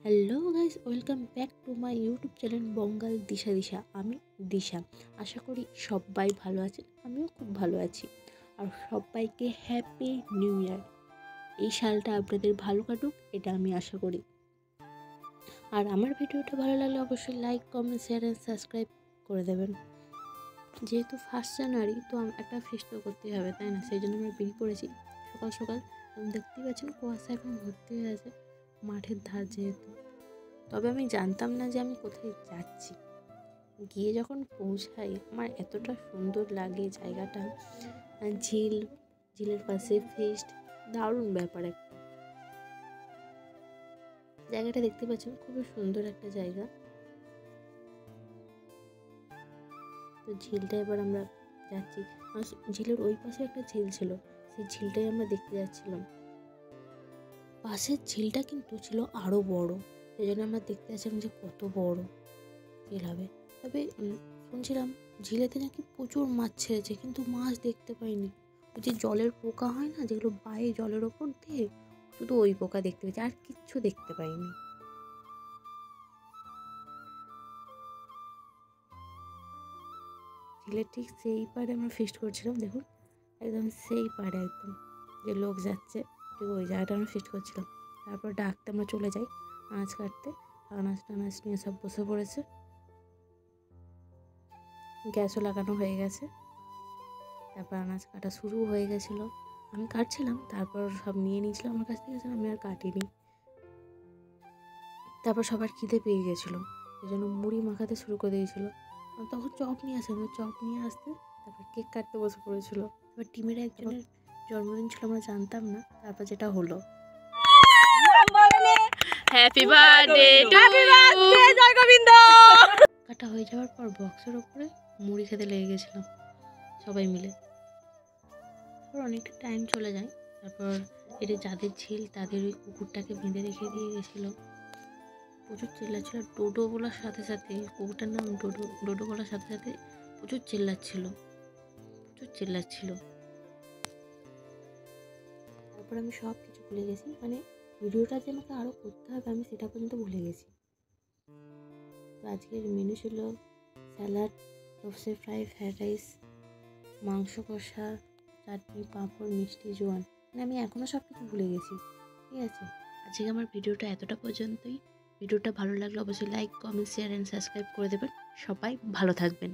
Hello guys, welcome back to my YouTube channel Bangal Disha. আমি দিশা। আশা করি সবাই ভালো আছেন, আমিও খুব ভালো আছি। আর সবাইকে হ্যাপি নিউ ইয়ার। এই সালটা আপনাদের ভালো কাটুক, এটা আমি আশা করি। আর আমার ভিডিওটা ভালো লাগলে অবশ্যই like, comment, share and subscribe করে দেবেন। যেহেতু 1 জানুয়ারি, তো একটা ফিস্ট তো করতেই হবে, তাই না? সেই জন্য আমরা বেরিয়ে পড়েছি সকাল সকাল। দেখতেই পাচ্ছেন কুয়াশা এখন ভর্তি হয়ে আছে, মাঠের ধার যেহেতু। তবে আমি জানতাম না যে আমি কোথায় যাচ্ছি। গিয়ে যখন পৌঁছাই আমার এতটা সুন্দর লাগে জায়গাটা। ঝিলের পাশে ফিস্ট, দারুণ ব্যাপার একটা। জায়গাটা দেখতে পাচ্ছেন, খুবই সুন্দর একটা জায়গা। তো ঝিলটা এবার আমরা যাচ্ছি। ঝিলের ওই পাশে একটা ঝিল ছিল, সেই ঝিলটাই আমরা দেখতে যাচ্ছিলাম। পাশের ঝিলটা কিন্তু ছিল আরও বড়, সেই জন্য আমরা দেখতে যাচ্ছিলাম যে কত বড় ঝিল হবে। তবে শুনছিলাম ঝিলেতে নাকি প্রচুর মাছ ছেড়েছে, কিন্তু মাছ দেখতে পাইনি। ওই যে জলের পোকা হয় না, যেগুলো বায়ে জলের ওপর দিয়ে, শুধু ওই পোকা দেখতে পেয়েছি, আর কিচ্ছু দেখতে পাইনি। ঝিলের ঠিক সেই পাড়ে আমরা ফিস্ট করছিলাম, দেখুন একদম সেই পাড়ে, একদম যে লোক যাচ্ছে ঠিক ওই জায়গাটা আমরা ফিস্ট করছিলাম। তারপর ডাকতে আমরা চলে যাই আনাজ কাটতে। আনাজ টানাজ নিয়ে সব বসে পড়েছে, গ্যাসও লাগানো হয়ে গেছে। তারপর আনাজ কাটা শুরু হয়ে গেছিলো, আমি কাটছিলাম, তারপর সব নিয়ে নিয়েছিলাম আমার কাছ থেকে, আমি আর কাটিনি। তারপর সবার খিদে পেয়ে গেছিলো, সেই জন্য মুড়ি মাখাতে শুরু করে দিয়েছিলো। তখন চপ নিয়ে আসতে তারপর কেক কাটতে বসে পড়েছিল। এবার টিমের একজনের জন্মদিন ছিল, আমরা জানতাম না। তারপর যেটা হলো, হ্যাপি বার্থডে টু জয় গোবিন্দ কাটা হয়ে যাওয়ার পর বক্সের ওপরে মুড়ি খেতে লেগে গেছিলাম সবাই মিলে। তারপর অনেকটা টাইম চলে যায়। তারপর এটা যাদের ঝিল তাদের ওই কুকুরটাকে বেঁধে রেখে দিয়ে গেছিলো। প্রচুর চিল্লাচ্ছিল, ডোডো বলার সাথে সাথে, কুকুরটার নাম ডোডো বলার সাথে সাথে প্রচুর চিল্লাচ্ছিল। তারপর আমি সব কিছু ভুলে গেছি, মানে ভিডিওটা যে আমাকে আরও করতে হবে আমি সেটা পর্যন্ত ভুলে গেছি। তো আজকের মেনু ছিল স্যালাড, সর্ষে ফ্রাই, ফ্রাইড রাইস, মাংস কষা, চাটনি, পাঁপড়, মিষ্টি, জোয়ান। মানে আমি এখনও সব কিছু ভুলে গেছি। ঠিক আছে, আজকে আমার ভিডিওটা এতটা পর্যন্তই। ভিডিওটা ভালো লাগলে অবশ্যই like, comment, share and subscribe করে দেবেন। সবাই ভালো থাকবেন।